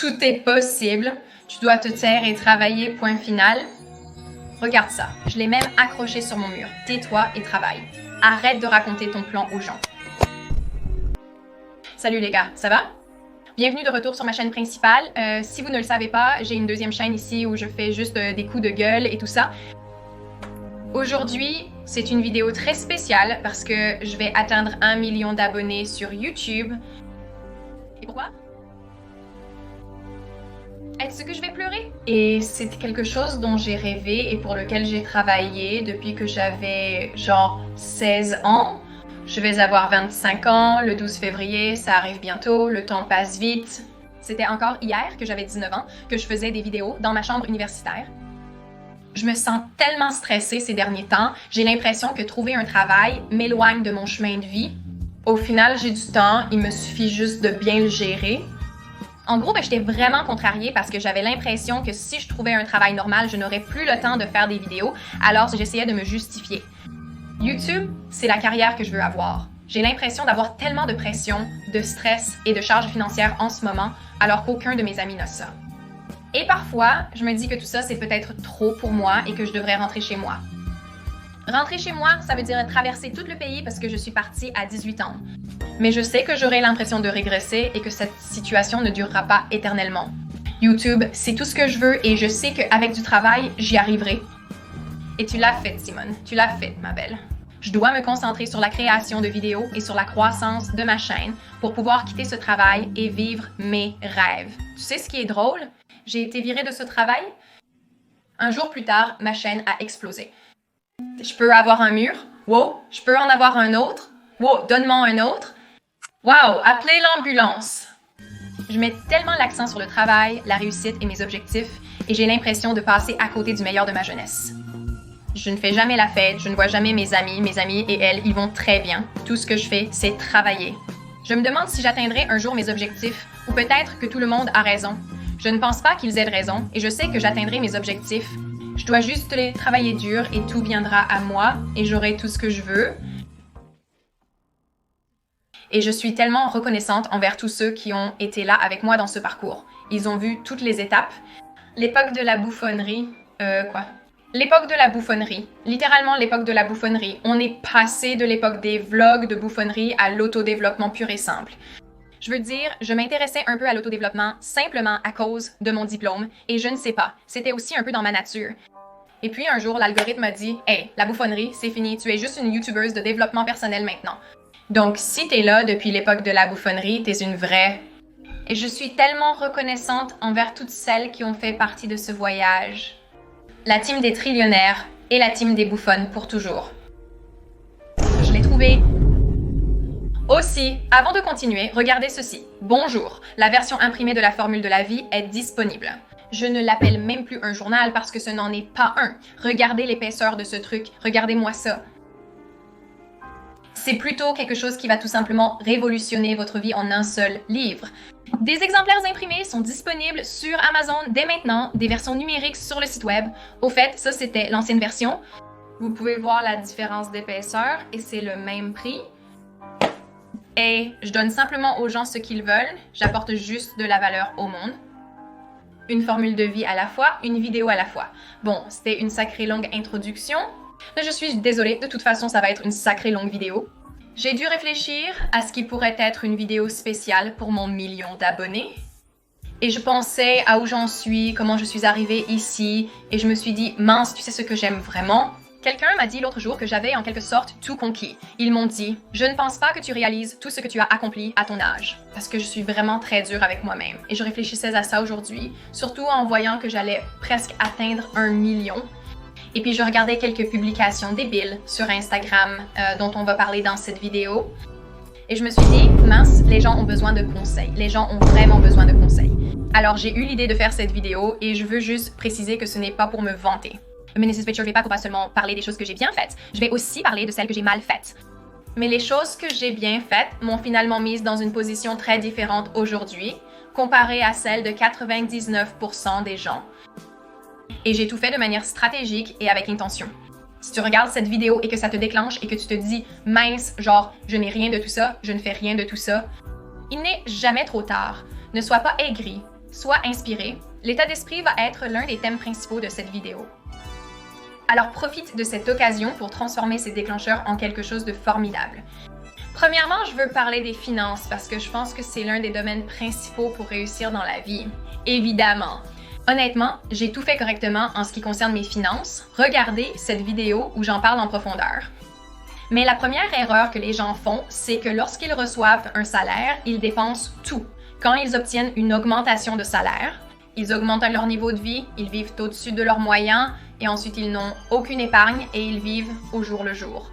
Tout est possible. Tu dois te taire et travailler, point final. Regarde ça. Je l'ai même accroché sur mon mur. Tais-toi et travaille. Arrête de raconter ton plan aux gens. Salut les gars, ça va? Bienvenue de retour sur ma chaîne principale. Si vous ne le savez pas, j'ai une deuxième chaîne ici où je fais juste des coups de gueule et tout ça. Aujourd'hui, c'est une vidéo très spéciale parce que je vais atteindre 1 million d'abonnés sur YouTube. Et pourquoi? Est-ce que je vais pleurer? Et c'est quelque chose dont j'ai rêvé et pour lequel j'ai travaillé depuis que j'avais genre 16 ans. Je vais avoir 25 ans, le 12 février, ça arrive bientôt, le temps passe vite. C'était encore hier que j'avais 19 ans, que je faisais des vidéos dans ma chambre universitaire. Je me sens tellement stressée ces derniers temps, j'ai l'impression que trouver un travail m'éloigne de mon chemin de vie. Au final, j'ai du temps, il me suffit juste de bien le gérer. En gros, j'étais vraiment contrariée parce que j'avais l'impression que si je trouvais un travail normal, je n'aurais plus le temps de faire des vidéos, alors j'essayais de me justifier. YouTube, c'est la carrière que je veux avoir. J'ai l'impression d'avoir tellement de pression, de stress et de charges financières en ce moment, alors qu'aucun de mes amis n'a ça. Et parfois, je me dis que tout ça, c'est peut-être trop pour moi et que je devrais rentrer chez moi. Rentrer chez moi, ça veut dire traverser tout le pays parce que je suis partie à 18 ans. Mais je sais que j'aurai l'impression de régresser et que cette situation ne durera pas éternellement. YouTube, c'est tout ce que je veux et je sais qu'avec du travail, j'y arriverai. Et tu l'as fait, Simone. Tu l'as fait, ma belle. Je dois me concentrer sur la création de vidéos et sur la croissance de ma chaîne pour pouvoir quitter ce travail et vivre mes rêves. Tu sais ce qui est drôle? J'ai été virée de ce travail. Un jour plus tard, ma chaîne a explosé. Je peux avoir un mur. Wow, je peux en avoir un autre. Wow, donne-moi un autre. Wow, appelez l'ambulance. Je mets tellement l'accent sur le travail, la réussite et mes objectifs et j'ai l'impression de passer à côté du meilleur de ma jeunesse. Je ne fais jamais la fête, je ne vois jamais mes amis et elles, ils vont très bien. Tout ce que je fais, c'est travailler. Je me demande si j'atteindrai un jour mes objectifs ou peut-être que tout le monde a raison. Je ne pense pas qu'ils aient raison et je sais que j'atteindrai mes objectifs. Je dois juste les travailler dur et tout viendra à moi et j'aurai tout ce que je veux. Et je suis tellement reconnaissante envers tous ceux qui ont été là avec moi dans ce parcours. Ils ont vu toutes les étapes. L'époque de la bouffonnerie... L'époque de la bouffonnerie. Littéralement l'époque de la bouffonnerie. On est passé de l'époque des vlogs de bouffonnerie à l'autodéveloppement pur et simple. Je veux dire, je m'intéressais un peu à l'autodéveloppement simplement à cause de mon diplôme et je ne sais pas, c'était aussi un peu dans ma nature. Et puis un jour, l'algorithme m'a dit « Hey, la bouffonnerie, c'est fini, tu es juste une youtubeuse de développement personnel maintenant. » Donc si t'es là depuis l'époque de la bouffonnerie, t'es une vraie. Et je suis tellement reconnaissante envers toutes celles qui ont fait partie de ce voyage. La team des trillionnaires et la team des bouffonnes pour toujours. Je l'ai trouvé. Aussi, avant de continuer, regardez ceci. Bonjour, la version imprimée de la formule de la vie est disponible. Je ne l'appelle même plus un journal parce que ce n'en est pas un. Regardez l'épaisseur de ce truc, regardez-moi ça. C'est plutôt quelque chose qui va tout simplement révolutionner votre vie en un seul livre. Des exemplaires imprimés sont disponibles sur Amazon dès maintenant, des versions numériques sur le site web. Au fait, ça c'était l'ancienne version. Vous pouvez voir la différence d'épaisseur et c'est le même prix. Et je donne simplement aux gens ce qu'ils veulent, j'apporte juste de la valeur au monde. Une formule de vie à la fois, une vidéo à la fois. Bon, c'était une sacrée longue introduction, mais je suis désolée, de toute façon ça va être une sacrée longue vidéo. J'ai dû réfléchir à ce qui pourrait être une vidéo spéciale pour mon million d'abonnés. Et je pensais à où j'en suis, comment je suis arrivée ici, et je me suis dit, mince, tu sais ce que j'aime vraiment? Quelqu'un m'a dit l'autre jour que j'avais en quelque sorte tout conquis. Ils m'ont dit, je ne pense pas que tu réalises tout ce que tu as accompli à ton âge. Parce que je suis vraiment très dure avec moi-même. Et je réfléchissais à ça aujourd'hui, surtout en voyant que j'allais presque atteindre 1 million. Et puis je regardais quelques publications débiles sur Instagram dont on va parler dans cette vidéo. Et je me suis dit, mince, les gens ont besoin de conseils. Les gens ont vraiment besoin de conseils. Alors j'ai eu l'idée de faire cette vidéo et je veux juste préciser que ce n'est pas pour me vanter. Mais Mrs. Picture, je vais pas seulement parler des choses que j'ai bien faites, je vais aussi parler de celles que j'ai mal faites. Mais les choses que j'ai bien faites m'ont finalement mise dans une position très différente aujourd'hui, comparée à celle de 99% des gens. Et j'ai tout fait de manière stratégique et avec intention. Si tu regardes cette vidéo et que ça te déclenche et que tu te dis « mince, genre, je n'ai rien de tout ça, je ne fais rien de tout ça », il n'est jamais trop tard. Ne sois pas aigri. Sois inspiré. L'état d'esprit va être l'un des thèmes principaux de cette vidéo. Alors profite de cette occasion pour transformer ces déclencheurs en quelque chose de formidable. Premièrement, je veux parler des finances parce que je pense que c'est l'un des domaines principaux pour réussir dans la vie. Évidemment. Honnêtement, j'ai tout fait correctement en ce qui concerne mes finances. Regardez cette vidéo où j'en parle en profondeur. Mais la première erreur que les gens font, c'est que lorsqu'ils reçoivent un salaire, ils dépensent tout. Quand ils obtiennent une augmentation de salaire, ils augmentent leur niveau de vie, ils vivent au-dessus de leurs moyens et ensuite ils n'ont aucune épargne et ils vivent au jour le jour.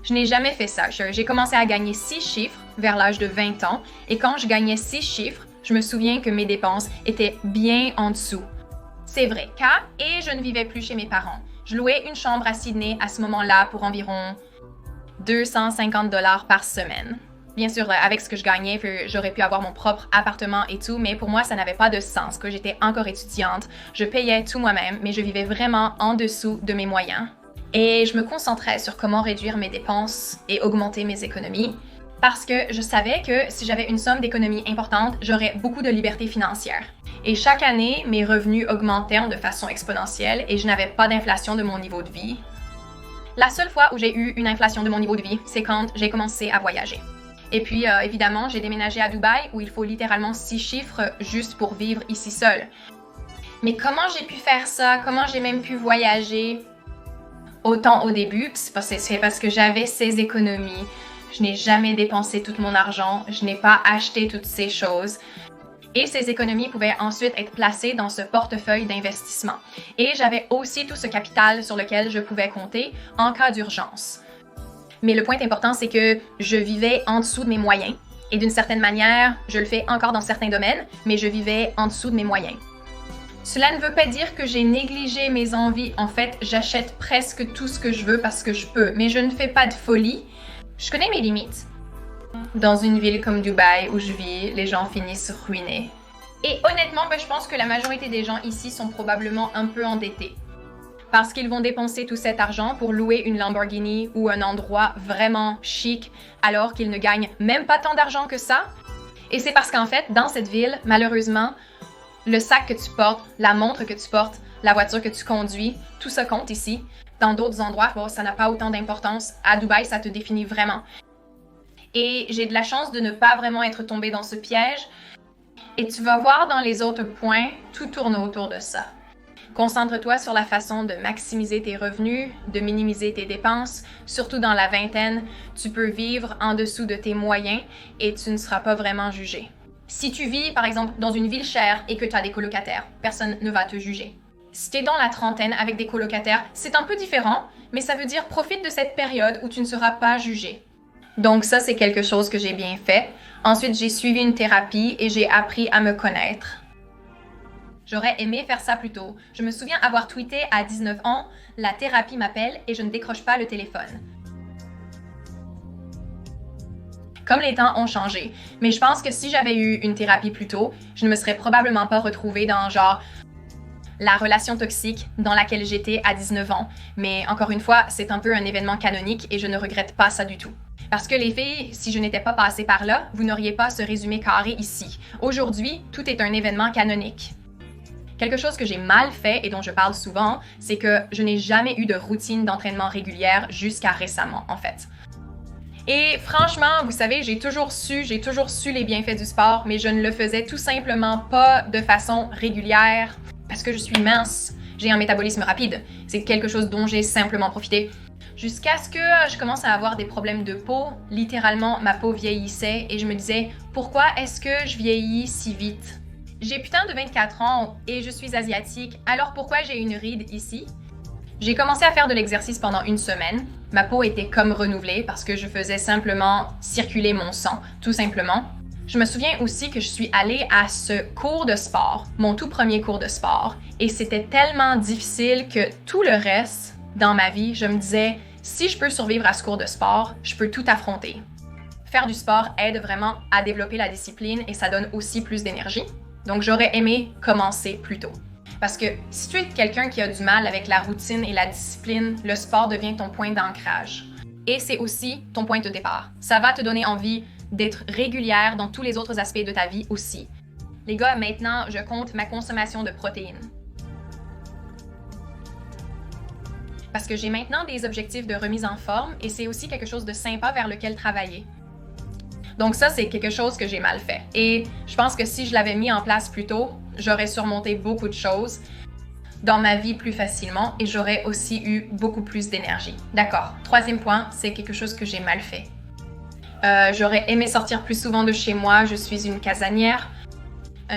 Je n'ai jamais fait ça. J'ai commencé à gagner 6 chiffres vers l'âge de 20 ans et quand je gagnais 6 chiffres, je me souviens que mes dépenses étaient bien en dessous. C'est vrai, et je ne vivais plus chez mes parents. Je louais une chambre à Sydney à ce moment-là pour environ 250 $ par semaine. Bien sûr, avec ce que je gagnais, j'aurais pu avoir mon propre appartement et tout, mais pour moi, ça n'avait pas de sens, que j'étais encore étudiante. Je payais tout moi-même, mais je vivais vraiment en dessous de mes moyens. Et je me concentrais sur comment réduire mes dépenses et augmenter mes économies, parce que je savais que si j'avais une somme d'économies importante, j'aurais beaucoup de liberté financière. Et chaque année, mes revenus augmentaient de façon exponentielle et je n'avais pas d'inflation de mon niveau de vie. La seule fois où j'ai eu une inflation de mon niveau de vie, c'est quand j'ai commencé à voyager. Et puis, évidemment, j'ai déménagé à Dubaï où il faut littéralement 6 chiffres juste pour vivre ici seule. Mais comment j'ai pu faire ça? Comment j'ai même pu voyager autant au début? C'est parce que j'avais ces économies. Je n'ai jamais dépensé tout mon argent. Je n'ai pas acheté toutes ces choses. Et ces économies pouvaient ensuite être placées dans ce portefeuille d'investissement. Et j'avais aussi tout ce capital sur lequel je pouvais compter en cas d'urgence. Mais le point important, c'est que je vivais en dessous de mes moyens. Et d'une certaine manière, je le fais encore dans certains domaines, mais je vivais en dessous de mes moyens. Cela ne veut pas dire que j'ai négligé mes envies. En fait, j'achète presque tout ce que je veux parce que je peux, mais je ne fais pas de folie. Je connais mes limites. Dans une ville comme Dubaï où je vis, les gens finissent ruinés. Et honnêtement, je pense que la majorité des gens ici sont probablement un peu endettés. Parce qu'ils vont dépenser tout cet argent pour louer une Lamborghini ou un endroit vraiment chic alors qu'ils ne gagnent même pas tant d'argent que ça. Et c'est parce qu'en fait, dans cette ville, malheureusement, le sac que tu portes, la montre que tu portes, la voiture que tu conduis, tout ça compte ici. Dans d'autres endroits, ça n'a pas autant d'importance. À Dubaï, ça te définit vraiment. Et j'ai de la chance de ne pas vraiment être tombée dans ce piège. Et tu vas voir dans les autres points, tout tourne autour de ça. Concentre-toi sur la façon de maximiser tes revenus, de minimiser tes dépenses. Surtout dans la vingtaine, tu peux vivre en dessous de tes moyens et tu ne seras pas vraiment jugé. Si tu vis, par exemple, dans une ville chère et que tu as des colocataires, personne ne va te juger. Si tu es dans la trentaine avec des colocataires, c'est un peu différent, mais ça veut dire profite de cette période où tu ne seras pas jugé. Donc ça, c'est quelque chose que j'ai bien fait. Ensuite, j'ai suivi une thérapie et j'ai appris à me connaître. J'aurais aimé faire ça plus tôt. Je me souviens avoir tweeté à 19 ans, « La thérapie m'appelle et je ne décroche pas le téléphone ». Comme les temps ont changé. Mais je pense que si j'avais eu une thérapie plus tôt, je ne me serais probablement pas retrouvée dans la relation toxique dans laquelle j'étais à 19 ans. Mais encore une fois, c'est un peu un événement canonique et je ne regrette pas ça du tout. Parce que les filles, si je n'étais pas passée par là, vous n'auriez pas ce résumé carré ici. Aujourd'hui, tout est un événement canonique. Quelque chose que j'ai mal fait et dont je parle souvent, c'est que je n'ai jamais eu de routine d'entraînement régulière jusqu'à récemment, en fait. Et franchement, vous savez, j'ai toujours su les bienfaits du sport, mais je ne le faisais tout simplement pas de façon régulière parce que je suis mince. J'ai un métabolisme rapide. C'est quelque chose dont j'ai simplement profité. Jusqu'à ce que je commence à avoir des problèmes de peau. Littéralement, ma peau vieillissait et je me disais, pourquoi est-ce que je vieillis si vite? J'ai putain de 24 ans et je suis asiatique, alors pourquoi j'ai une ride ici? J'ai commencé à faire de l'exercice pendant une semaine. Ma peau était comme renouvelée parce que je faisais simplement circuler mon sang, tout simplement. Je me souviens aussi que je suis allée à ce cours de sport, mon tout premier cours de sport, et c'était tellement difficile que tout le reste dans ma vie, je me disais, si je peux survivre à ce cours de sport, je peux tout affronter. Faire du sport aide vraiment à développer la discipline et ça donne aussi plus d'énergie. Donc j'aurais aimé commencer plus tôt. Parce que si tu es quelqu'un qui a du mal avec la routine et la discipline, le sport devient ton point d'ancrage. Et c'est aussi ton point de départ. Ça va te donner envie d'être régulière dans tous les autres aspects de ta vie aussi. Les gars, maintenant, je compte ma consommation de protéines. Parce que j'ai maintenant des objectifs de remise en forme et c'est aussi quelque chose de sympa vers lequel travailler. Donc ça, c'est quelque chose que j'ai mal fait. Et je pense que si je l'avais mis en place plus tôt, j'aurais surmonté beaucoup de choses dans ma vie plus facilement et j'aurais aussi eu beaucoup plus d'énergie. D'accord. Troisième point, c'est quelque chose que j'ai mal fait. J'aurais aimé sortir plus souvent de chez moi. Je suis une casanière.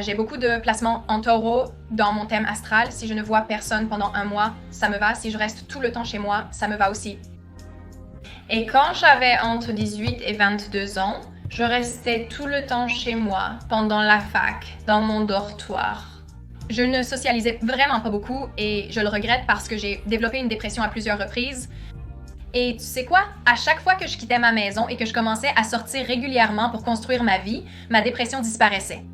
J'ai beaucoup de placements en taureau dans mon thème astral. Si je ne vois personne pendant un mois, ça me va. Si je reste tout le temps chez moi, ça me va aussi. Et quand j'avais entre 18 et 22 ans, je restais tout le temps chez moi pendant la fac, dans mon dortoir. Je ne socialisais vraiment pas beaucoup et je le regrette parce que j'ai développé une dépression à plusieurs reprises. Et tu sais quoi? À chaque fois que je quittais ma maison et que je commençais à sortir régulièrement pour construire ma vie, ma dépression disparaissait.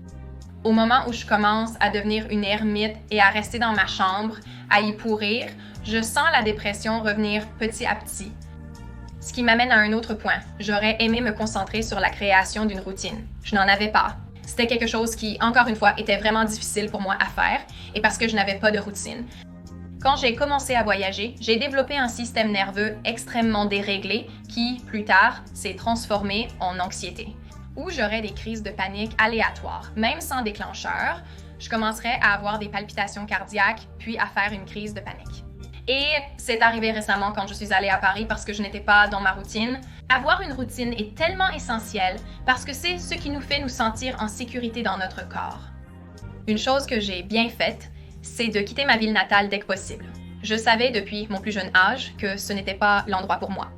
Au moment où je commence à devenir une ermite et à rester dans ma chambre, à y pourrir, je sens la dépression revenir petit à petit. Ce qui m'amène à un autre point. J'aurais aimé me concentrer sur la création d'une routine. Je n'en avais pas. C'était quelque chose qui, encore une fois, était vraiment difficile pour moi à faire et parce que je n'avais pas de routine. Quand j'ai commencé à voyager, j'ai développé un système nerveux extrêmement déréglé qui, plus tard, s'est transformé en anxiété, où j'aurais des crises de panique aléatoires. Même sans déclencheur, je commencerais à avoir des palpitations cardiaques, puis à faire une crise de panique. Et c'est arrivé récemment quand je suis allée à Paris parce que je n'étais pas dans ma routine. Avoir une routine est tellement essentiel parce que c'est ce qui nous fait nous sentir en sécurité dans notre corps. Une chose que j'ai bien faite, c'est de quitter ma ville natale dès que possible. Je savais depuis mon plus jeune âge que ce n'était pas l'endroit pour moi.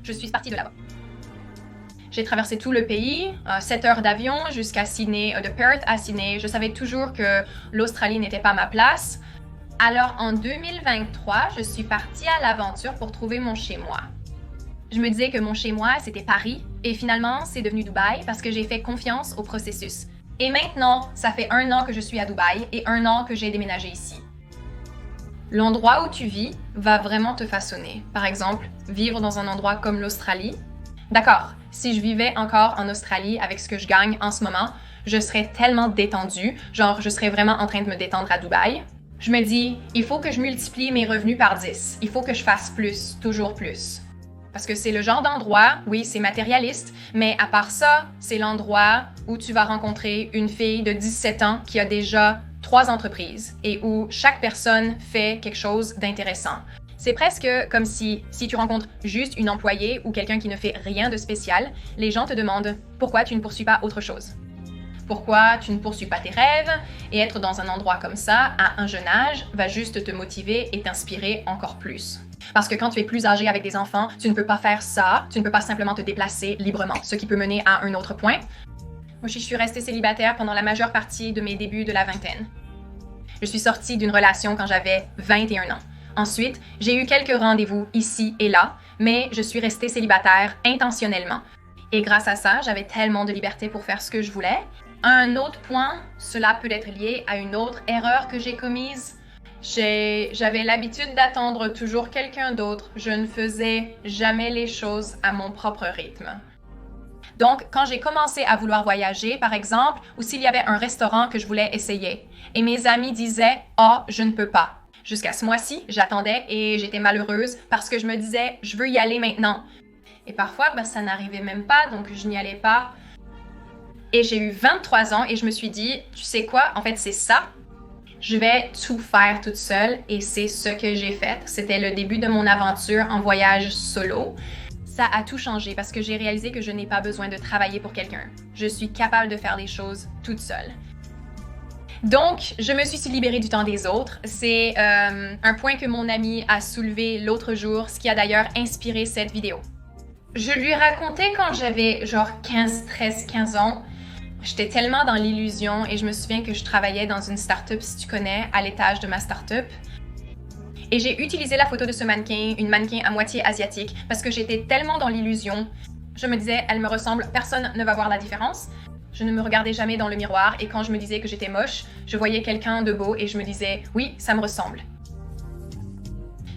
Je suis partie de là-bas. J'ai traversé tout le pays, 7 heures d'avion jusqu'à Sydney, de Perth à Sydney. Je savais toujours que l'Australie n'était pas ma place. Alors en 2023, je suis partie à l'aventure pour trouver mon chez-moi. Je me disais que mon chez-moi, c'était Paris, et finalement, c'est devenu Dubaï parce que j'ai fait confiance au processus. Et maintenant, ça fait 1 an que je suis à Dubaï et 1 an que j'ai déménagé ici. L'endroit où tu vis va vraiment te façonner. Par exemple, vivre dans un endroit comme l'Australie. D'accord, si je vivais encore en Australie avec ce que je gagne en ce moment, je serais tellement détendue, genre je serais vraiment en train de me détendre à Dubaï. Je me dis, il faut que je multiplie mes revenus par 10. Il faut que je fasse plus, toujours plus. Parce que c'est le genre d'endroit, oui, c'est matérialiste, mais à part ça, c'est l'endroit où tu vas rencontrer une fille de 17 ans qui a déjà 3 entreprises et où chaque personne fait quelque chose d'intéressant. C'est presque comme si tu rencontres juste une employée ou quelqu'un qui ne fait rien de spécial, les gens te demandent pourquoi tu ne poursuis pas autre chose. Pourquoi tu ne poursuis pas tes rêves et être dans un endroit comme ça, à un jeune âge, va juste te motiver et t'inspirer encore plus. Parce que quand tu es plus âgé avec des enfants, tu ne peux pas faire ça, tu ne peux pas simplement te déplacer librement, ce qui peut mener à un autre point. Moi, je suis restée célibataire pendant la majeure partie de mes débuts de la vingtaine. Je suis sortie d'une relation quand j'avais 21 ans. Ensuite, j'ai eu quelques rendez-vous ici et là, mais je suis restée célibataire intentionnellement. Et grâce à ça, j'avais tellement de liberté pour faire ce que je voulais. Un autre point, cela peut être lié à une autre erreur que j'ai commise. J'avais l'habitude d'attendre toujours quelqu'un d'autre. Je ne faisais jamais les choses à mon propre rythme. Donc, quand j'ai commencé à vouloir voyager, par exemple, ou s'il y avait un restaurant que je voulais essayer, et mes amis disaient « Ah, je ne peux pas ». Jusqu'à ce mois-ci, j'attendais et j'étais malheureuse parce que je me disais « Je veux y aller maintenant ». Et parfois, ça n'arrivait même pas, donc je n'y allais pas. Et j'ai eu 23 ans et je me suis dit « Tu sais quoi, en fait, c'est ça. Je vais tout faire toute seule » et c'est ce que j'ai fait. C'était le début de mon aventure en voyage solo. Ça a tout changé parce que j'ai réalisé que je n'ai pas besoin de travailler pour quelqu'un. Je suis capable de faire des choses toute seule. Donc, je me suis libérée du temps des autres. C'est un point que mon ami a soulevé l'autre jour, ce qui a d'ailleurs inspiré cette vidéo. Je lui racontais quand j'avais genre 13-15 ans. J'étais tellement dans l'illusion et je me souviens que je travaillais dans une start-up, si tu connais, à l'étage de ma start-up. Et j'ai utilisé la photo de ce mannequin, une mannequin à moitié asiatique, parce que j'étais tellement dans l'illusion. Je me disais, elle me ressemble, personne ne va voir la différence. Je ne me regardais jamais dans le miroir et quand je me disais que j'étais moche, je voyais quelqu'un de beau et je me disais, oui, ça me ressemble.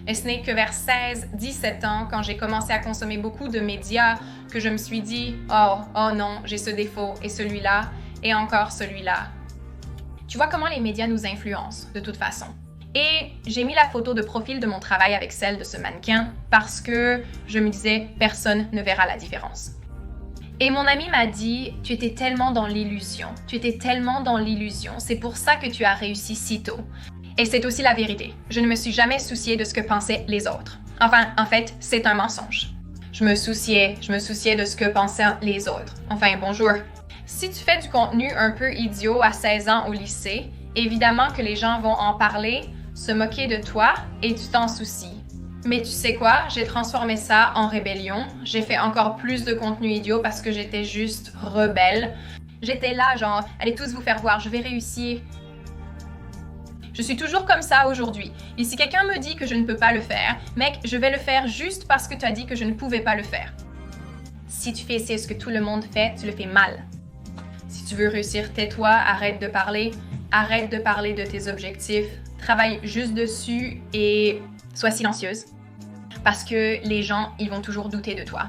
Et ce n'est que vers 16-17 ans, quand j'ai commencé à consommer beaucoup de médias, que je me suis dit, oh non, j'ai ce défaut et celui-là. et encore celui-là. Tu vois comment les médias nous influencent, de toute façon. Et j'ai mis la photo de profil de mon travail avec celle de ce mannequin parce que je me disais, personne ne verra la différence. Et mon ami m'a dit, tu étais tellement dans l'illusion, c'est pour ça que tu as réussi si tôt. Et c'est aussi la vérité, je ne me suis jamais souciée de ce que pensaient les autres. Enfin, en fait, c'est un mensonge. Je me souciais de ce que pensaient les autres. Enfin, bonjour. Si tu fais du contenu un peu idiot à 16 ans au lycée, évidemment que les gens vont en parler, se moquer de toi et tu t'en soucies. Mais tu sais quoi? J'ai transformé ça en rébellion. J'ai fait encore plus de contenu idiot parce que j'étais juste rebelle. J'étais là, genre, allez tous vous faire voir, je vais réussir. Je suis toujours comme ça aujourd'hui. Et si quelqu'un me dit que je ne peux pas le faire, mec, je vais le faire juste parce que tu as dit que je ne pouvais pas le faire. Si tu fais essayer ce que tout le monde fait, tu le fais mal. Si tu veux réussir, tais-toi, arrête de parler de tes objectifs, travaille juste dessus et sois silencieuse. Parce que les gens, ils vont toujours douter de toi.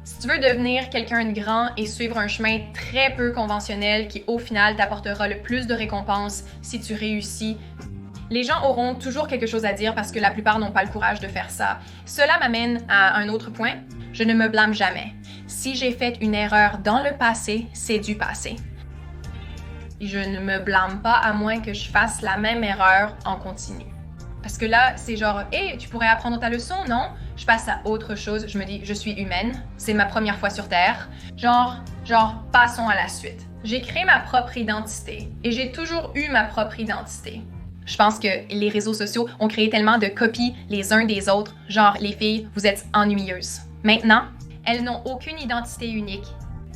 Si tu veux devenir quelqu'un de grand et suivre un chemin très peu conventionnel qui, au final, t'apportera le plus de récompenses si tu réussis, les gens auront toujours quelque chose à dire parce que la plupart n'ont pas le courage de faire ça. Cela m'amène à un autre point. Je ne me blâme jamais. Si j'ai fait une erreur dans le passé, c'est du passé. Je ne me blâme pas à moins que je fasse la même erreur en continu. Parce que là, c'est genre, hey, tu pourrais apprendre ta leçon, non? Je passe à autre chose, je me dis, je suis humaine, c'est ma première fois sur Terre. Genre, passons à la suite. J'ai créé ma propre identité et j'ai toujours eu ma propre identité. Je pense que les réseaux sociaux ont créé tellement de copies les uns des autres, genre, les filles, vous êtes ennuyeuses. Maintenant, elles n'ont aucune identité unique.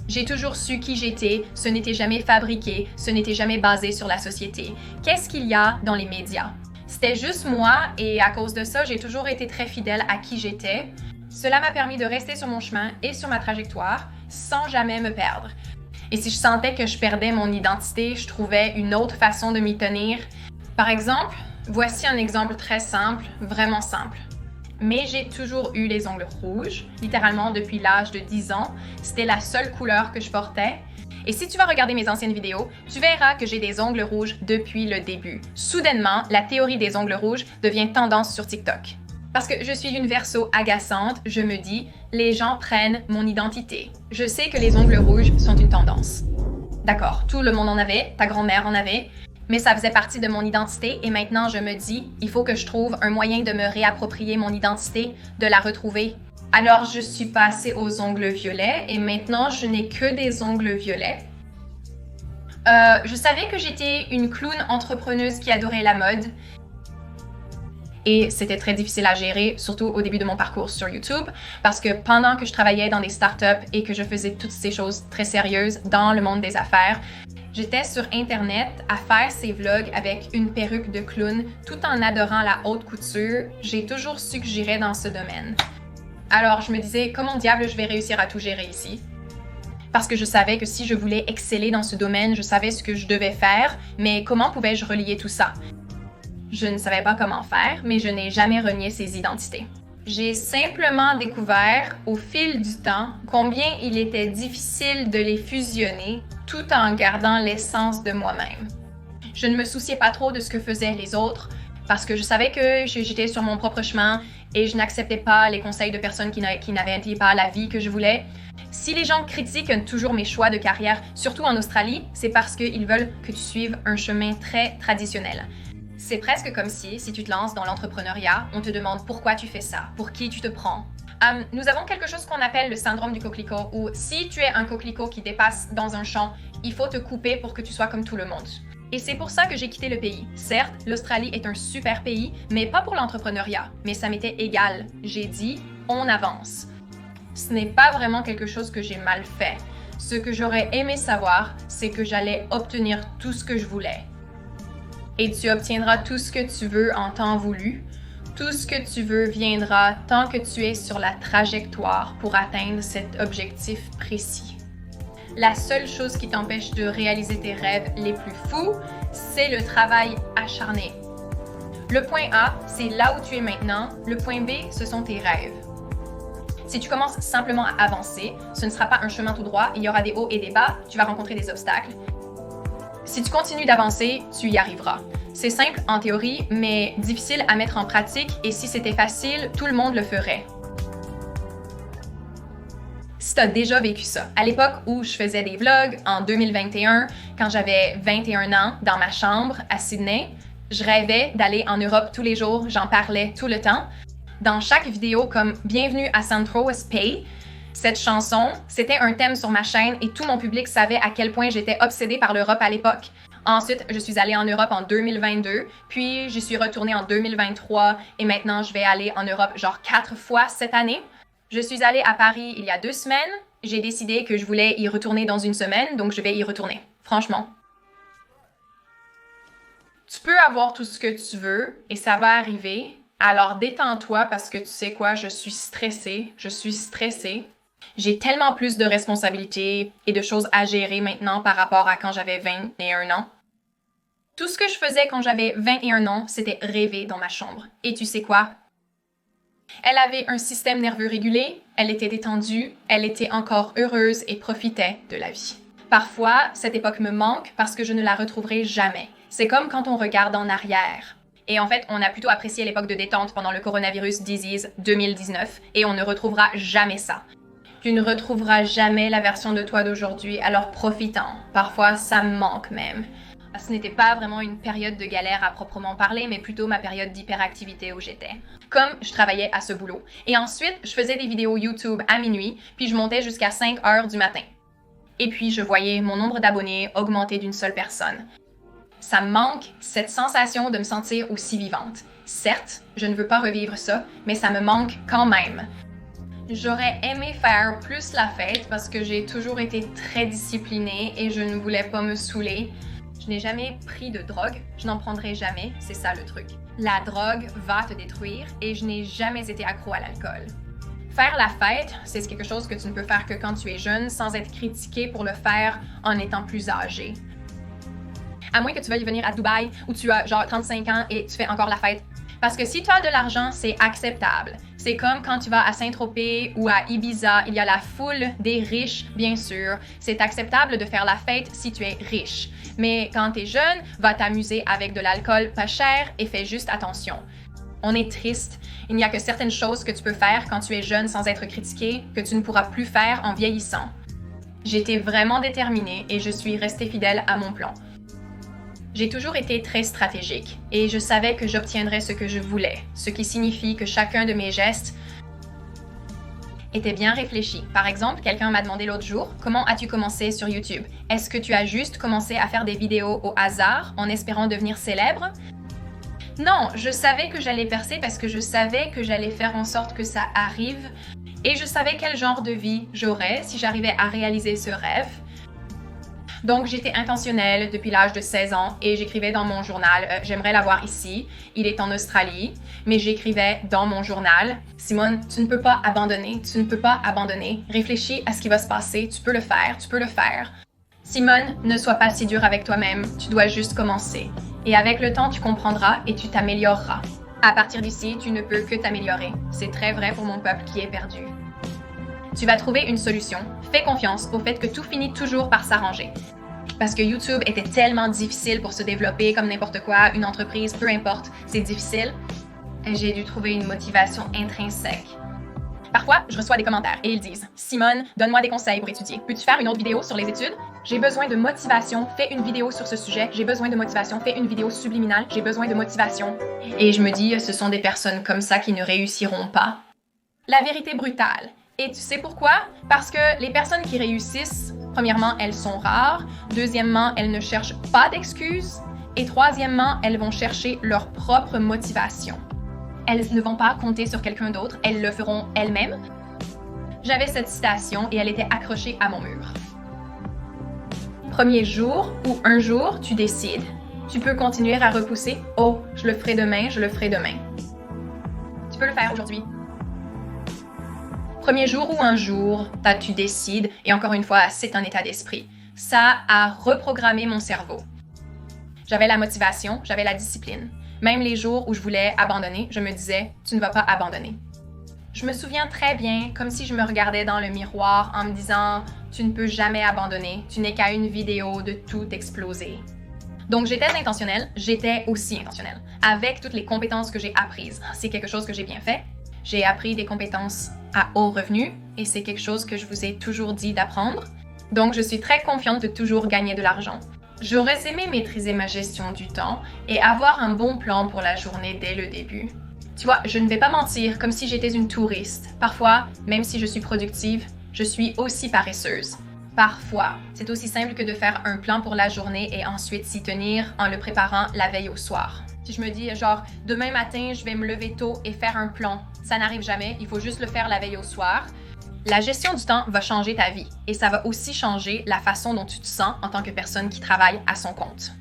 J'ai toujours su qui j'étais, ce n'était jamais fabriqué, ce n'était jamais basé sur la société. Qu'est-ce qu'il y a dans les médias? C'était juste moi et à cause de ça, j'ai toujours été très fidèle à qui j'étais. Cela m'a permis de rester sur mon chemin et sur ma trajectoire sans jamais me perdre. Et si je sentais que je perdais mon identité, je trouvais une autre façon de m'y tenir. Par exemple, voici un exemple très simple, vraiment simple. Mais j'ai toujours eu les ongles rouges, littéralement depuis l'âge de 10 ans. C'était la seule couleur que je portais. Et si tu vas regarder mes anciennes vidéos, tu verras que j'ai des ongles rouges depuis le début. Soudainement, la théorie des ongles rouges devient tendance sur TikTok. Parce que je suis une verso agaçante, je me dis, les gens prennent mon identité. Je sais que les ongles rouges sont une tendance. D'accord, tout le monde en avait, ta grand-mère en avait, mais ça faisait partie de mon identité et maintenant je me dis, il faut que je trouve un moyen de me réapproprier mon identité, de la retrouver. Alors, je suis passée aux ongles violets et maintenant, je n'ai que des ongles violets. Je savais que j'étais une clown entrepreneuse qui adorait la mode. Et c'était très difficile à gérer, surtout au début de mon parcours sur YouTube, parce que pendant que je travaillais dans des startups et que je faisais toutes ces choses très sérieuses dans le monde des affaires, j'étais sur Internet à faire ces vlogs avec une perruque de clown tout en adorant la haute couture. J'ai toujours su que j'irais dans ce domaine. Alors, je me disais, comment diable je vais réussir à tout gérer ici? Parce que je savais que si je voulais exceller dans ce domaine, je savais ce que je devais faire, mais comment pouvais-je relier tout ça? Je ne savais pas comment faire, mais je n'ai jamais renié ces identités. J'ai simplement découvert, au fil du temps, combien il était difficile de les fusionner tout en gardant l'essence de moi-même. Je ne me souciais pas trop de ce que faisaient les autres, parce que je savais que j'étais sur mon propre chemin et je n'acceptais pas les conseils de personnes qui n'avaient pas la vie que je voulais. Si les gens critiquent toujours mes choix de carrière, surtout en Australie, c'est parce qu'ils veulent que tu suives un chemin très traditionnel. C'est presque comme si tu te lances dans l'entrepreneuriat, on te demande pourquoi tu fais ça, pour qui tu te prends. Nous avons quelque chose qu'on appelle le syndrome du coquelicot, où si tu es un coquelicot qui dépasse dans un champ, il faut te couper pour que tu sois comme tout le monde. Et c'est pour ça que j'ai quitté le pays. Certes, l'Australie est un super pays, mais pas pour l'entrepreneuriat. Mais ça m'était égal. J'ai dit, on avance. Ce n'est pas vraiment quelque chose que j'ai mal fait. Ce que j'aurais aimé savoir, c'est que j'allais obtenir tout ce que je voulais. Et tu obtiendras tout ce que tu veux en temps voulu. Tout ce que tu veux viendra tant que tu es sur la trajectoire pour atteindre cet objectif précis. La seule chose qui t'empêche de réaliser tes rêves les plus fous, c'est le travail acharné. Le point A, c'est là où tu es maintenant. Le point B, ce sont tes rêves. Si tu commences simplement à avancer, ce ne sera pas un chemin tout droit, il y aura des hauts et des bas, tu vas rencontrer des obstacles. Si tu continues d'avancer, tu y arriveras. C'est simple en théorie, mais difficile à mettre en pratique et si c'était facile, tout le monde le ferait. Si tu as déjà vécu ça, à l'époque où je faisais des vlogs, en 2021, quand j'avais 21 ans, dans ma chambre à Sydney, je rêvais d'aller en Europe tous les jours, j'en parlais tout le temps. Dans chaque vidéo comme « Bienvenue à Saint-Tropez Pays », cette chanson, c'était un thème sur ma chaîne et tout mon public savait à quel point j'étais obsédée par l'Europe à l'époque. Ensuite, je suis allée en Europe en 2022, puis j'y suis retournée en 2023 et maintenant je vais aller en Europe genre 4 fois cette année. Je suis allée à Paris il y a 2 semaines. J'ai décidé que je voulais y retourner dans 1 semaine, donc je vais y retourner. Franchement. Tu peux avoir tout ce que tu veux et ça va arriver. Alors détends-toi parce que tu sais quoi, je suis stressée. J'ai tellement plus de responsabilités et de choses à gérer maintenant par rapport à quand j'avais 21 ans. Tout ce que je faisais quand j'avais 21 ans, c'était rêver dans ma chambre. Et tu sais quoi? Elle avait un système nerveux régulé, elle était détendue, elle était encore heureuse et profitait de la vie. Parfois, cette époque me manque parce que je ne la retrouverai jamais. C'est comme quand on regarde en arrière. Et en fait, on a plutôt apprécié l'époque de détente pendant le coronavirus disease 2019 et on ne retrouvera jamais ça. Tu ne retrouveras jamais la version de toi d'aujourd'hui, alors profite-en. Parfois, ça me manque même. Ce n'était pas vraiment une période de galère à proprement parler, mais plutôt ma période d'hyperactivité où j'étais. Comme je travaillais à ce boulot. Et ensuite, je faisais des vidéos YouTube à minuit, puis je montais jusqu'à 5 heures du matin. Et puis, je voyais mon nombre d'abonnés augmenter d'une seule personne. Ça me manque, cette sensation de me sentir aussi vivante. Certes, je ne veux pas revivre ça, mais ça me manque quand même. J'aurais aimé faire plus la fête parce que j'ai toujours été très disciplinée et je ne voulais pas me saouler. Je n'ai jamais pris de drogue, je n'en prendrai jamais, c'est ça le truc. La drogue va te détruire et je n'ai jamais été accro à l'alcool. Faire la fête, c'est quelque chose que tu ne peux faire que quand tu es jeune sans être critiqué pour le faire en étant plus âgé. À moins que tu veuilles venir à Dubaï où tu as genre 35 ans et tu fais encore la fête. Parce que si tu as de l'argent, c'est acceptable. C'est comme quand tu vas à Saint-Tropez ou à Ibiza, il y a la foule des riches, bien sûr. C'est acceptable de faire la fête si tu es riche. Mais quand tu es jeune, va t'amuser avec de l'alcool pas cher et fais juste attention. On est triste. Il n'y a que certaines choses que tu peux faire quand tu es jeune sans être critiqué que tu ne pourras plus faire en vieillissant. J'étais vraiment déterminée et je suis restée fidèle à mon plan. J'ai toujours été très stratégique et je savais que j'obtiendrais ce que je voulais, ce qui signifie que chacun de mes gestes était bien réfléchi. Par exemple, quelqu'un m'a demandé l'autre jour, comment as-tu commencé sur YouTube? Est-ce que tu as juste commencé à faire des vidéos au hasard en espérant devenir célèbre? Non, je savais que j'allais percer parce que je savais que j'allais faire en sorte que ça arrive et je savais quel genre de vie j'aurais si j'arrivais à réaliser ce rêve. Donc, j'étais intentionnelle depuis l'âge de 16 ans et j'écrivais dans mon journal, j'aimerais l'avoir ici, il est en Australie, mais j'écrivais dans mon journal, Simone, tu ne peux pas abandonner, réfléchis à ce qui va se passer, tu peux le faire. Simone, ne sois pas si dure avec toi-même, tu dois juste commencer. Et avec le temps, tu comprendras et tu t'amélioreras. À partir d'ici, tu ne peux que t'améliorer. C'est très vrai pour mon peuple qui est perdu. Tu vas trouver une solution. Fais confiance au fait que tout finit toujours par s'arranger. Parce que YouTube était tellement difficile pour se développer comme n'importe quoi, une entreprise, peu importe, c'est difficile. J'ai dû trouver une motivation intrinsèque. Parfois, je reçois des commentaires et ils disent « Simone, donne-moi des conseils pour étudier. Peux-tu faire une autre vidéo sur les études? J'ai besoin de motivation, fais une vidéo sur ce sujet. J'ai besoin de motivation, fais une vidéo subliminale. J'ai besoin de motivation. » Et je me dis, ce sont des personnes comme ça qui ne réussiront pas. La vérité brutale. Et tu sais pourquoi? Parce que les personnes qui réussissent, premièrement, elles sont rares. Deuxièmement, elles ne cherchent pas d'excuses. Et troisièmement, elles vont chercher leur propre motivation. Elles ne vont pas compter sur quelqu'un d'autre, elles le feront elles-mêmes. J'avais cette citation et elle était accrochée à mon mur. Premier jour où un jour tu décides, tu peux continuer à repousser. Oh, je le ferai demain, je le ferai demain. Tu peux le faire aujourd'hui. Premier jour où un jour, tu décides, et encore une fois, c'est un état d'esprit. Ça a reprogrammé mon cerveau. J'avais la motivation, j'avais la discipline. Même les jours où je voulais abandonner, je me disais, tu ne vas pas abandonner. Je me souviens très bien, comme si je me regardais dans le miroir en me disant « Tu ne peux jamais abandonner, tu n'es qu'à une vidéo de tout exploser ». Donc j'étais intentionnelle, j'étais aussi intentionnelle, avec toutes les compétences que j'ai apprises. C'est quelque chose que j'ai bien fait. J'ai appris des compétences à haut revenu et c'est quelque chose que je vous ai toujours dit d'apprendre. Donc je suis très confiante de toujours gagner de l'argent. J'aurais aimé maîtriser ma gestion du temps et avoir un bon plan pour la journée dès le début. Tu vois, je ne vais pas mentir, comme si j'étais une touriste. Parfois, même si je suis productive, je suis aussi paresseuse. Parfois, c'est aussi simple que de faire un plan pour la journée et ensuite s'y tenir en le préparant la veille au soir. Si je me dis genre demain matin, je vais me lever tôt et faire un plan, ça n'arrive jamais, il faut juste le faire la veille au soir. La gestion du temps va changer ta vie et ça va aussi changer la façon dont tu te sens en tant que personne qui travaille à son compte.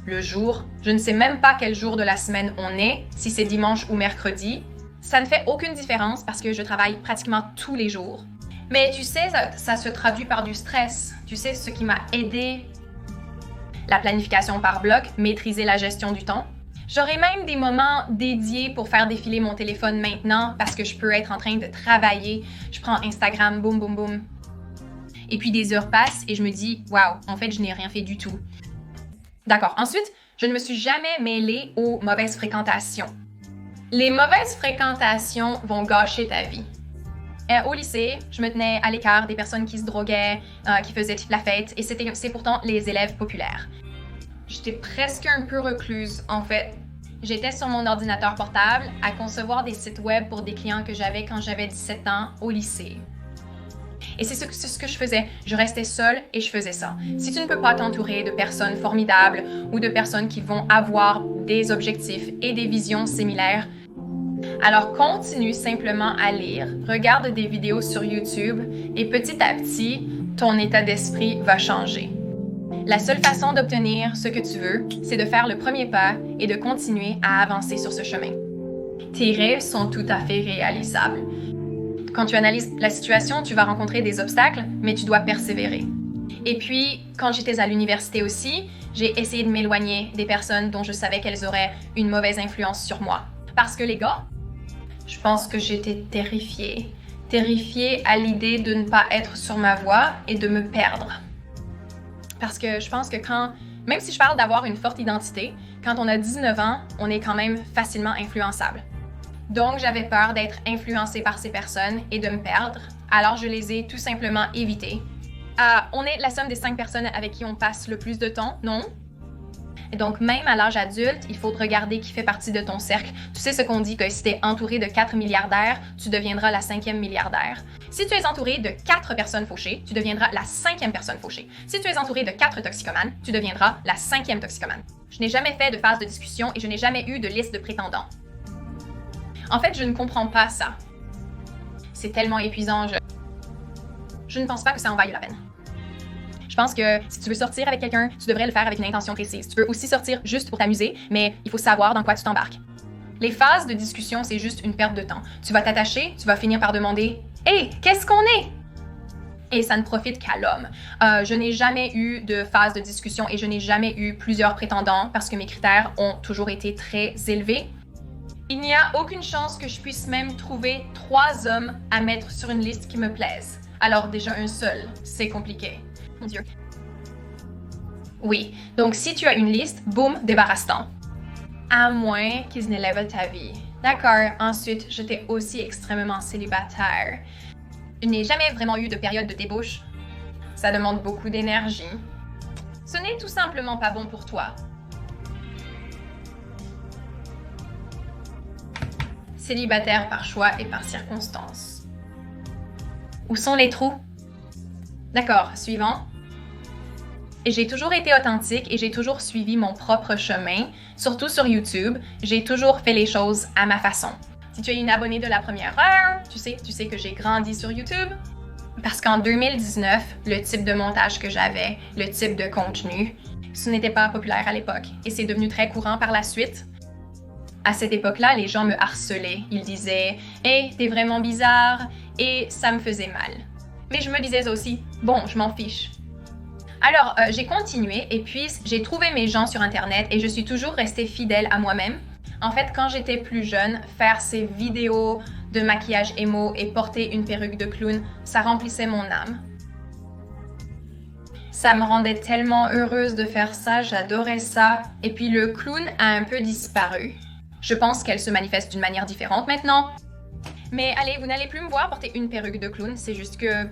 Le jour, je ne sais même pas quel jour de la semaine on est, si c'est dimanche ou mercredi. Ça ne fait aucune différence parce que je travaille pratiquement tous les jours. Mais tu sais, ça se traduit par du stress. Tu sais ce qui m'a aidé? La planification par bloc, maîtriser la gestion du temps. J'aurai même des moments dédiés pour faire défiler mon téléphone maintenant parce que je peux être en train de travailler. Je prends Instagram, boum, boum, boum. Et puis des heures passent et je me dis « Wow, en fait, je n'ai rien fait du tout. » D'accord. Ensuite, je ne me suis jamais mêlée aux mauvaises fréquentations. Les mauvaises fréquentations vont gâcher ta vie. Au lycée, je me tenais à l'écart des personnes qui se droguaient, qui faisaient la fête, et c'est pourtant les élèves populaires. J'étais presque un peu recluse, en fait. J'étais sur mon ordinateur portable à concevoir des sites web pour des clients que j'avais quand j'avais 17 ans au lycée. Et c'est ce que je faisais. Je restais seule et je faisais ça. Si tu ne peux pas t'entourer de personnes formidables ou de personnes qui vont avoir des objectifs et des visions similaires, alors continue simplement à lire, regarde des vidéos sur YouTube et petit à petit, ton état d'esprit va changer. La seule façon d'obtenir ce que tu veux, c'est de faire le premier pas et de continuer à avancer sur ce chemin. Tes rêves sont tout à fait réalisables. Quand tu analyses la situation, tu vas rencontrer des obstacles, mais tu dois persévérer. Et puis, quand j'étais à l'université aussi, j'ai essayé de m'éloigner des personnes dont je savais qu'elles auraient une mauvaise influence sur moi. Parce que les gars, je pense que j'étais terrifiée. Terrifiée à l'idée de ne pas être sur ma voie et de me perdre. Parce que je pense que même si je parle d'avoir une forte identité, quand on a 19 ans, on est quand même facilement influençable. Donc, j'avais peur d'être influencée par ces personnes et de me perdre. Alors, je les ai tout simplement évitées. On est la somme des 5 personnes avec qui on passe le plus de temps, non? Et donc, même à l'âge adulte, il faut regarder qui fait partie de ton cercle. Tu sais ce qu'on dit, que si tu es entouré de 4 milliardaires, tu deviendras la 5e milliardaire. Si tu es entouré de 4 personnes fauchées, tu deviendras la 5e personne fauchée. Si tu es entouré de 4 toxicomanes, tu deviendras la 5e toxicomane. Je n'ai jamais fait de phase de discussion et je n'ai jamais eu de liste de prétendants. En fait, je ne comprends pas ça. C'est tellement épuisant. Je ne pense pas que ça en vaille la peine. Je pense que si tu veux sortir avec quelqu'un, tu devrais le faire avec une intention précise. Tu peux aussi sortir juste pour t'amuser, mais il faut savoir dans quoi tu t'embarques. Les phases de discussion, c'est juste une perte de temps. Tu vas t'attacher, tu vas finir par demander « Hey, qu'est-ce qu'on est? » Et ça ne profite qu'à l'homme. Je n'ai jamais eu de phase de discussion et je n'ai jamais eu plusieurs prétendants parce que mes critères ont toujours été très élevés. Il n'y a aucune chance que je puisse même trouver 3 hommes à mettre sur une liste qui me plaisent. Alors déjà un seul, c'est compliqué. Mon Dieu. Oui, donc si tu as une liste, boum, débarrasse-t'en. À moins qu'ils ne level ta vie. D'accord, ensuite, j'étais aussi extrêmement célibataire. Je n'ai jamais vraiment eu de période de débauche. Ça demande beaucoup d'énergie. Ce n'est tout simplement pas bon pour toi. Célibataire par choix et par circonstance. Où sont les trous? D'accord, suivant. Et j'ai toujours été authentique et j'ai toujours suivi mon propre chemin, surtout sur YouTube. J'ai toujours fait les choses à ma façon. Si tu es une abonnée de la première heure, tu sais que j'ai grandi sur YouTube. Parce qu'en 2019, le type de montage que j'avais, le type de contenu, ce n'était pas populaire à l'époque. Et c'est devenu très courant par la suite. À cette époque-là, les gens me harcelaient. Ils disaient « Hey, t'es vraiment bizarre » et ça me faisait mal. Mais je me disais aussi « Bon, je m'en fiche ». Alors, j'ai continué et puis j'ai trouvé mes gens sur Internet et je suis toujours restée fidèle à moi-même. En fait, quand j'étais plus jeune, faire ces vidéos de maquillage émo et porter une perruque de clown, ça remplissait mon âme. Ça me rendait tellement heureuse de faire ça, j'adorais ça. Et puis le clown a un peu disparu. Je pense qu'elle se manifeste d'une manière différente maintenant. Mais allez, vous n'allez plus me voir porter une perruque de clown, c'est juste que...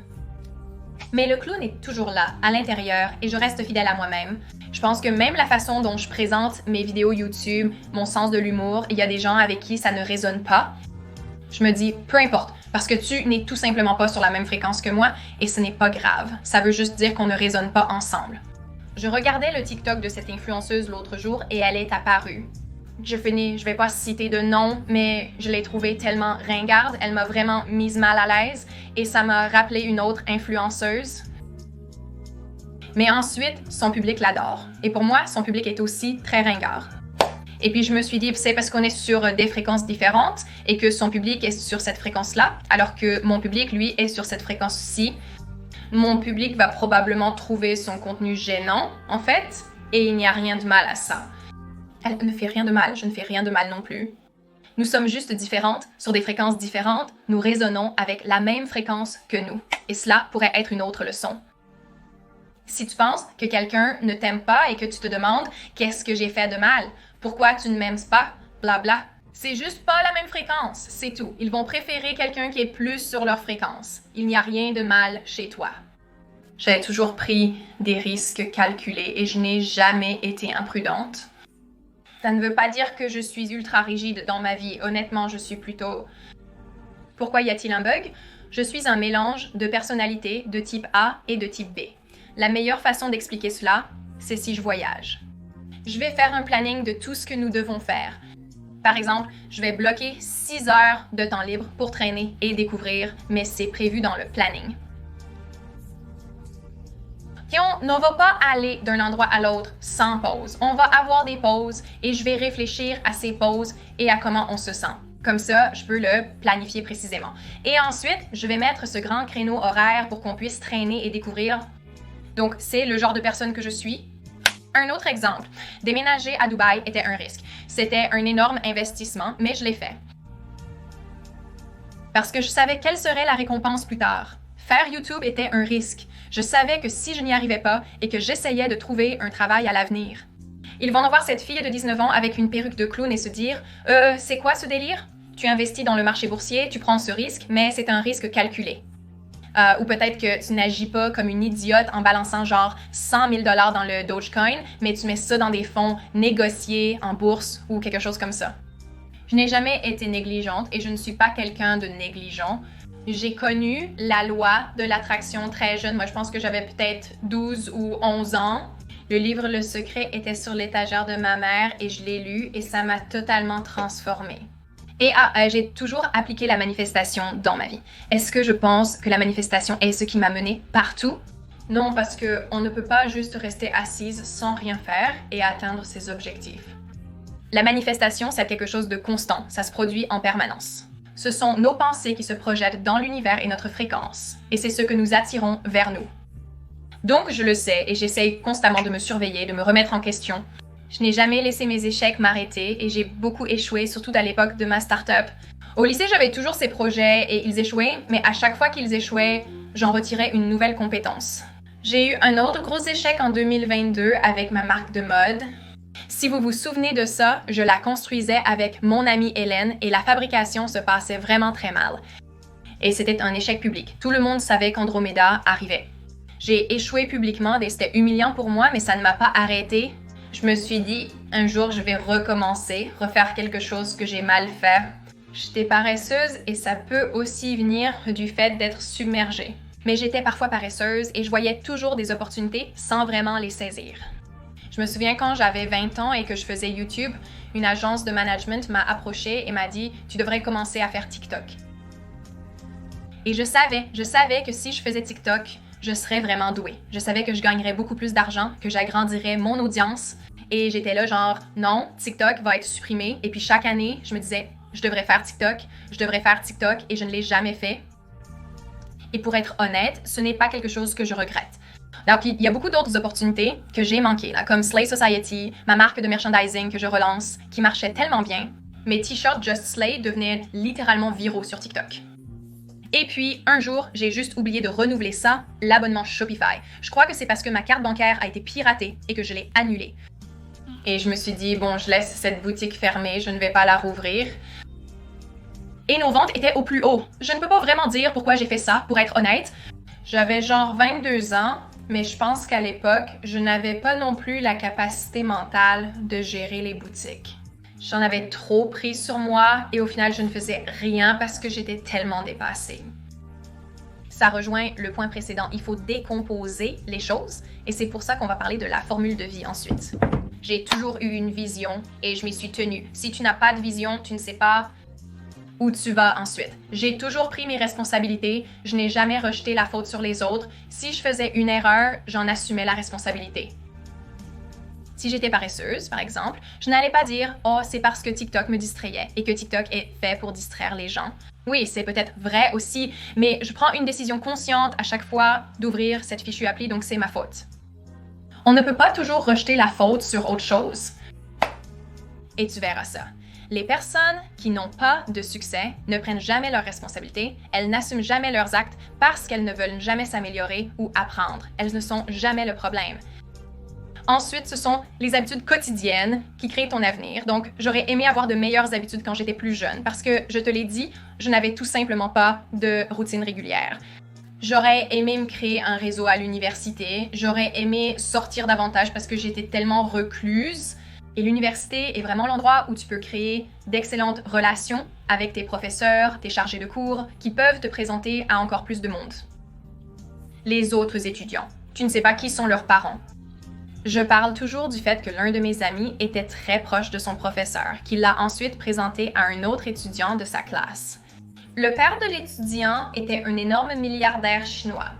Mais le clown est toujours là, à l'intérieur, et je reste fidèle à moi-même. Je pense que même la façon dont je présente mes vidéos YouTube, mon sens de l'humour, il y a des gens avec qui ça ne résonne pas. Je me dis, peu importe, parce que tu n'es tout simplement pas sur la même fréquence que moi, et ce n'est pas grave. Ça veut juste dire qu'on ne résonne pas ensemble. Je regardais le TikTok de cette influenceuse l'autre jour, et elle est apparue. Je vais pas citer de nom, mais je l'ai trouvée tellement ringarde, elle m'a vraiment mise mal à l'aise et ça m'a rappelé une autre influenceuse. Mais ensuite, son public l'adore. Et pour moi, son public est aussi très ringard. Et puis je me suis dit, c'est parce qu'on est sur des fréquences différentes et que son public est sur cette fréquence-là, alors que mon public, lui, est sur cette fréquence-ci. Mon public va probablement trouver son contenu gênant, en fait, et il n'y a rien de mal à ça. Elle ne fait rien de mal, je ne fais rien de mal non plus. Nous sommes juste différentes, sur des fréquences différentes, nous résonnons avec la même fréquence que nous. Et cela pourrait être une autre leçon. Si tu penses que quelqu'un ne t'aime pas et que tu te demandes « Qu'est-ce que j'ai fait de mal? Pourquoi tu ne m'aimes pas? » Blabla. C'est juste pas la même fréquence, c'est tout. Ils vont préférer quelqu'un qui est plus sur leur fréquence. Il n'y a rien de mal chez toi. J'ai toujours pris des risques calculés et je n'ai jamais été imprudente. Ça ne veut pas dire que je suis ultra rigide dans ma vie. Honnêtement, je suis plutôt... Pourquoi y a-t-il un bug? Je suis un mélange de personnalités de type A et de type B. La meilleure façon d'expliquer cela, c'est si je voyage. Je vais faire un planning de tout ce que nous devons faire. Par exemple, je vais bloquer 6 heures de temps libre pour traîner et découvrir, mais c'est prévu dans le planning. Et on ne va pas aller d'un endroit à l'autre sans pause. On va avoir des pauses et je vais réfléchir à ces pauses et à comment on se sent. Comme ça, je peux le planifier précisément. Et ensuite, je vais mettre ce grand créneau horaire pour qu'on puisse traîner et découvrir. Donc, c'est le genre de personne que je suis. Un autre exemple, déménager à Dubaï était un risque. C'était un énorme investissement, mais je l'ai fait. Parce que je savais quelle serait la récompense plus tard. Faire YouTube était un risque. Je savais que si je n'y arrivais pas et que j'essayais de trouver un travail à l'avenir. Ils vont voir cette fille de 19 ans avec une perruque de clown et se dire « c'est quoi ce délire? Tu investis dans le marché boursier, tu prends ce risque, mais c'est un risque calculé. » Ou peut-être que tu n'agis pas comme une idiote en balançant genre 100 000 $ dans le Dogecoin, mais tu mets ça dans des fonds négociés en bourse ou quelque chose comme ça. Je n'ai jamais été négligente et je ne suis pas quelqu'un de négligent. J'ai connu la loi de l'attraction très jeune. Moi, je pense que j'avais peut-être 12 ou 11 ans. Le livre Le Secret était sur l'étagère de ma mère et je l'ai lu et ça m'a totalement transformée. Et j'ai toujours appliqué la manifestation dans ma vie. Est-ce que je pense que la manifestation est ce qui m'a menée partout? Non, parce qu'on ne peut pas juste rester assise sans rien faire et atteindre ses objectifs. La manifestation, c'est quelque chose de constant. Ça se produit en permanence. Ce sont nos pensées qui se projettent dans l'univers et notre fréquence. Et c'est ce que nous attirons vers nous. Donc, je le sais et j'essaye constamment de me surveiller, de me remettre en question. Je n'ai jamais laissé mes échecs m'arrêter et j'ai beaucoup échoué, surtout à l'époque de ma start-up. Au lycée, j'avais toujours ces projets et ils échouaient, mais à chaque fois qu'ils échouaient, j'en retirais une nouvelle compétence. J'ai eu un autre gros échec en 2022 avec ma marque de mode. Si vous vous souvenez de ça, je la construisais avec mon amie Hélène et la fabrication se passait vraiment très mal. Et c'était un échec public. Tout le monde savait qu'Andromeda arrivait. J'ai échoué publiquement et c'était humiliant pour moi, mais ça ne m'a pas arrêté. Je me suis dit, un jour, je vais recommencer, refaire quelque chose que j'ai mal fait. J'étais paresseuse et ça peut aussi venir du fait d'être submergée. Mais j'étais parfois paresseuse et je voyais toujours des opportunités sans vraiment les saisir. Je me souviens quand j'avais 20 ans et que je faisais YouTube, une agence de management m'a approchée et m'a dit « Tu devrais commencer à faire TikTok ». Et je savais que si je faisais TikTok, je serais vraiment douée. Je savais que je gagnerais beaucoup plus d'argent, que j'agrandirais mon audience. Et j'étais là genre « Non, TikTok va être supprimé ». Et puis chaque année, je me disais « Je devrais faire TikTok et je ne l'ai jamais fait. Et pour être honnête, ce n'est pas quelque chose que je regrette. Donc, il y a beaucoup d'autres opportunités que j'ai manquées, là, comme Slay Society, ma marque de merchandising que je relance, qui marchait tellement bien. mes t-shirts Just Slay devenaient littéralement viraux sur TikTok. Et puis, un jour, j'ai juste oublié de renouveler ça, l'abonnement Shopify. Je crois que c'est parce que ma carte bancaire a été piratée et que je l'ai annulée. Et je me suis dit, bon, je laisse cette boutique fermée, je ne vais pas la rouvrir. Et nos ventes étaient au plus haut. Je ne peux pas vraiment dire pourquoi j'ai fait ça, pour être honnête. J'avais genre 22 ans, mais je pense qu'à l'époque, je n'avais pas non plus la capacité mentale de gérer les boutiques. J'en avais trop pris sur moi et au final, je ne faisais rien parce que j'étais tellement dépassée. Ça rejoint le point précédent. Il faut décomposer les choses et c'est pour ça qu'on va parler de la formule de vie ensuite. J'ai toujours eu une vision et je m'y suis tenue. Si tu n'as pas de vision, tu ne sais pas où tu vas ensuite. J'ai toujours pris mes responsabilités. Je n'ai jamais rejeté la faute sur les autres. Si je faisais une erreur, j'en assumais la responsabilité. Si j'étais paresseuse, par exemple, je n'allais pas dire « Oh, c'est parce que TikTok me distrayait et que TikTok est fait pour distraire les gens. » Oui, c'est peut-être vrai aussi, mais je prends une décision consciente à chaque fois d'ouvrir cette fichue appli, donc c'est ma faute. On ne peut pas toujours rejeter la faute sur autre chose. Et tu verras ça. Les personnes qui n'ont pas de succès ne prennent jamais leurs responsabilités, elles n'assument jamais leurs actes parce qu'elles ne veulent jamais s'améliorer ou apprendre. Elles ne sont jamais le problème. Ensuite, ce sont les habitudes quotidiennes qui créent ton avenir. Donc, j'aurais aimé avoir de meilleures habitudes quand j'étais plus jeune parce que, je te l'ai dit, je n'avais tout simplement pas de routine régulière. J'aurais aimé me créer un réseau à l'université. J'aurais aimé sortir davantage parce que j'étais tellement recluse. Et l'université est vraiment l'endroit où tu peux créer d'excellentes relations avec tes professeurs, tes chargés de cours, qui peuvent te présenter à encore plus de monde. Les autres étudiants. Tu ne sais pas qui sont leurs parents. Je parle toujours du fait que l'un de mes amis était très proche de son professeur, qui l'a ensuite présenté à un autre étudiant de sa classe. Le père de l'étudiant était un énorme milliardaire chinois.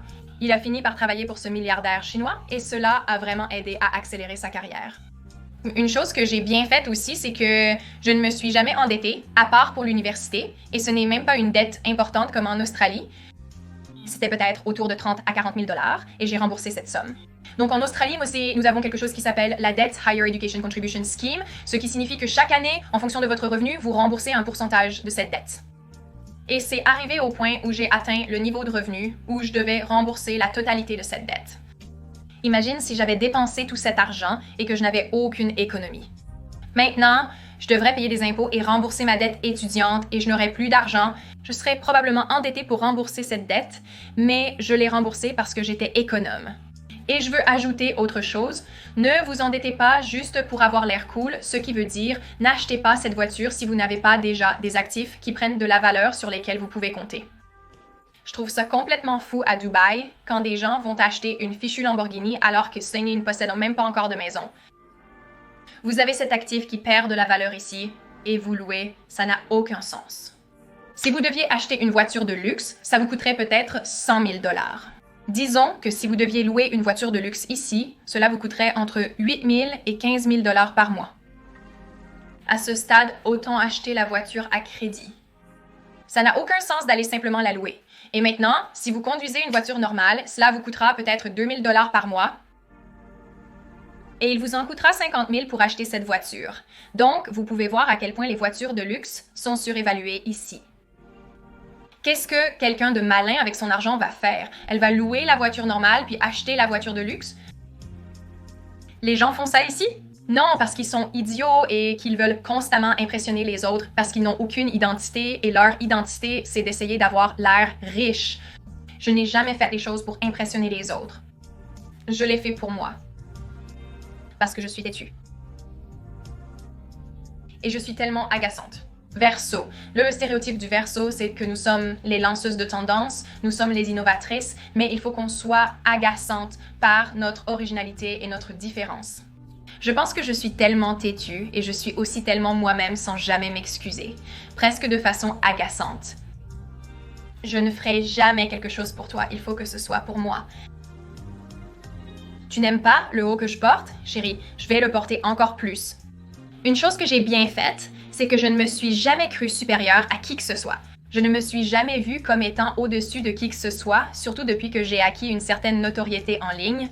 Il a fini par travailler pour ce milliardaire chinois et cela a vraiment aidé à accélérer sa carrière. Une chose que j'ai bien faite aussi, c'est que je ne me suis jamais endettée, à part pour l'université, et ce n'est même pas une dette importante comme en Australie. C'était peut-être autour de 30 à 40 000 $ et j'ai remboursé cette somme. Donc en Australie, nous avons quelque chose qui s'appelle la Debt Higher Education Contribution Scheme, ce qui signifie que chaque année, en fonction de votre revenu, vous remboursez un pourcentage de cette dette. Et c'est arrivé au point où j'ai atteint le niveau de revenu où je devais rembourser la totalité de cette dette. Imagine si j'avais dépensé tout cet argent et que je n'avais aucune économie. Maintenant, je devrais payer des impôts et rembourser ma dette étudiante et je n'aurais plus d'argent. Je serais probablement endettée pour rembourser cette dette, mais je l'ai remboursée parce que j'étais économe. Et je veux ajouter autre chose, ne vous endettez pas juste pour avoir l'air cool, ce qui veut dire n'achetez pas cette voiture si vous n'avez pas déjà des actifs qui prennent de la valeur sur lesquels vous pouvez compter. Je trouve ça complètement fou à Dubaï quand des gens vont acheter une fichue Lamborghini alors que ceux-ci ne possèdent même pas encore de maison. Vous avez cet actif qui perd de la valeur ici et vous louez, ça n'a aucun sens. Si vous deviez acheter une voiture de luxe, ça vous coûterait peut-être 100 000 $. Disons que si vous deviez louer une voiture de luxe ici, cela vous coûterait entre 8 000 et 15 000 $ par mois. À ce stade, autant acheter la voiture à crédit. Ça n'a aucun sens d'aller simplement la louer. Et maintenant, si vous conduisez une voiture normale, cela vous coûtera peut-être 2 000 $ par mois. Et il vous en coûtera 50 000 pour acheter cette voiture. Donc, vous pouvez voir à quel point les voitures de luxe sont surévaluées ici. Qu'est-ce que quelqu'un de malin avec son argent va faire? Elle va louer la voiture normale puis acheter la voiture de luxe? Les gens font ça ici? Non, parce qu'ils sont idiots et qu'ils veulent constamment impressionner les autres parce qu'ils n'ont aucune identité et leur identité, c'est d'essayer d'avoir l'air riche. Je n'ai jamais fait les choses pour impressionner les autres. Je l'ai fait pour moi. Parce que je suis têtue. Et je suis tellement agaçante. Verseau. Le stéréotype du Verseau, c'est que nous sommes les lanceuses de tendance, nous sommes les innovatrices, mais il faut qu'on soit agaçante par notre originalité et notre différence. Je pense que je suis tellement têtue et je suis aussi tellement moi-même sans jamais m'excuser, presque de façon agaçante. Je ne ferai jamais quelque chose pour toi, il faut que ce soit pour moi. Tu n'aimes pas le haut que je porte? Chérie, je vais le porter encore plus. Une chose que j'ai bien faite, c'est que je ne me suis jamais crue supérieure à qui que ce soit. Je ne me suis jamais vue comme étant au-dessus de qui que ce soit, surtout depuis que j'ai acquis une certaine notoriété en ligne.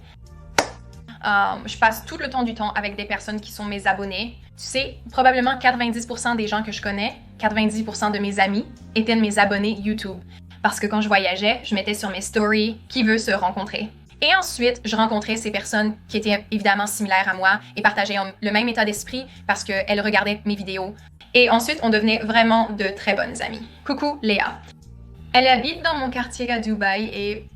Je passe tout le temps du temps avec des personnes qui sont mes abonnés. Tu sais, probablement 90% des gens que je connais, 90% de mes amis, étaient mes abonnés YouTube. Parce que quand je voyageais, je mettais sur mes stories qui veut se rencontrer. Et ensuite, je rencontrais ces personnes qui étaient évidemment similaires à moi et partageaient le même état d'esprit parce qu'elles regardaient mes vidéos. Et ensuite, on devenait vraiment de très bonnes amies. Coucou Léa. Elle habite dans mon quartier à Dubaï et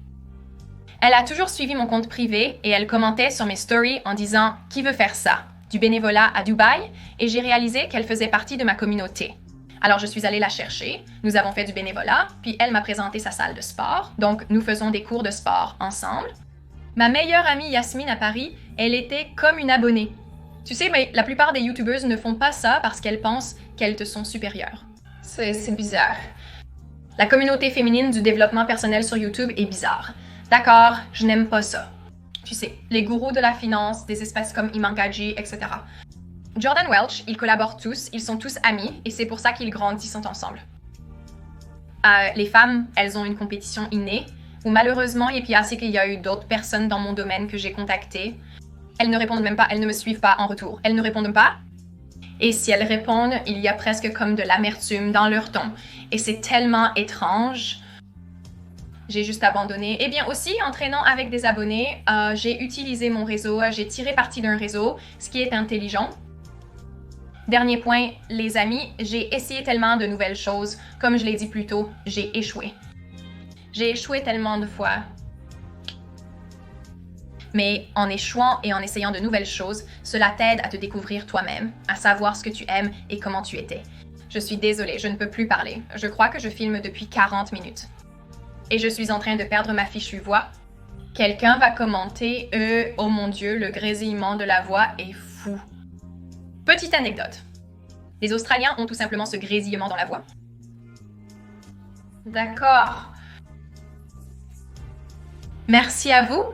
elle a toujours suivi mon compte privé et elle commentait sur mes stories en disant « Qui veut faire ça ?» du bénévolat à Dubaï et j'ai réalisé qu'elle faisait partie de ma communauté. Alors je suis allée la chercher, nous avons fait du bénévolat, puis elle m'a présenté sa salle de sport, donc nous faisons des cours de sport ensemble. Ma meilleure amie Yasmine à Paris, elle était comme une abonnée. Tu sais, mais la plupart des YouTubeuses ne font pas ça parce qu'elles pensent qu'elles te sont supérieures. C'est bizarre. La communauté féminine du développement personnel sur YouTube est bizarre. D'accord, je n'aime pas ça. Tu sais, les gourous de la finance, des espèces comme Iman Gadzhi, etc. Jordan Welch, ils collaborent tous, ils sont tous amis, et c'est pour ça qu'ils grandissent ensemble. Les femmes, elles ont une compétition innée, ou malheureusement, et puis assez qu'il y a eu d'autres personnes dans mon domaine que j'ai contactées. Elles ne répondent même pas, elles ne me suivent pas en retour. Elles ne répondent pas, et si elles répondent, il y a presque comme de l'amertume dans leur ton. Et c'est tellement étrange. J'ai juste abandonné. Et bien aussi, en traînant avec des abonnés, j'ai utilisé mon réseau, j'ai tiré parti d'un réseau, ce qui est intelligent. Dernier point, les amis, j'ai essayé tellement de nouvelles choses. Comme je l'ai dit plus tôt, j'ai échoué. J'ai échoué tellement de fois. Mais en échouant et en essayant de nouvelles choses, cela t'aide à te découvrir toi-même, à savoir ce que tu aimes et comment tu étais. Je suis désolée, je ne peux plus parler. Je crois que je filme depuis 40 minutes. Et je suis en train de perdre ma fichue voix. Quelqu'un va commenter « Oh mon Dieu, le grésillement de la voix est fou. » Petite anecdote. Les Australiens ont tout simplement ce grésillement dans la voix. D'accord. Merci à vous.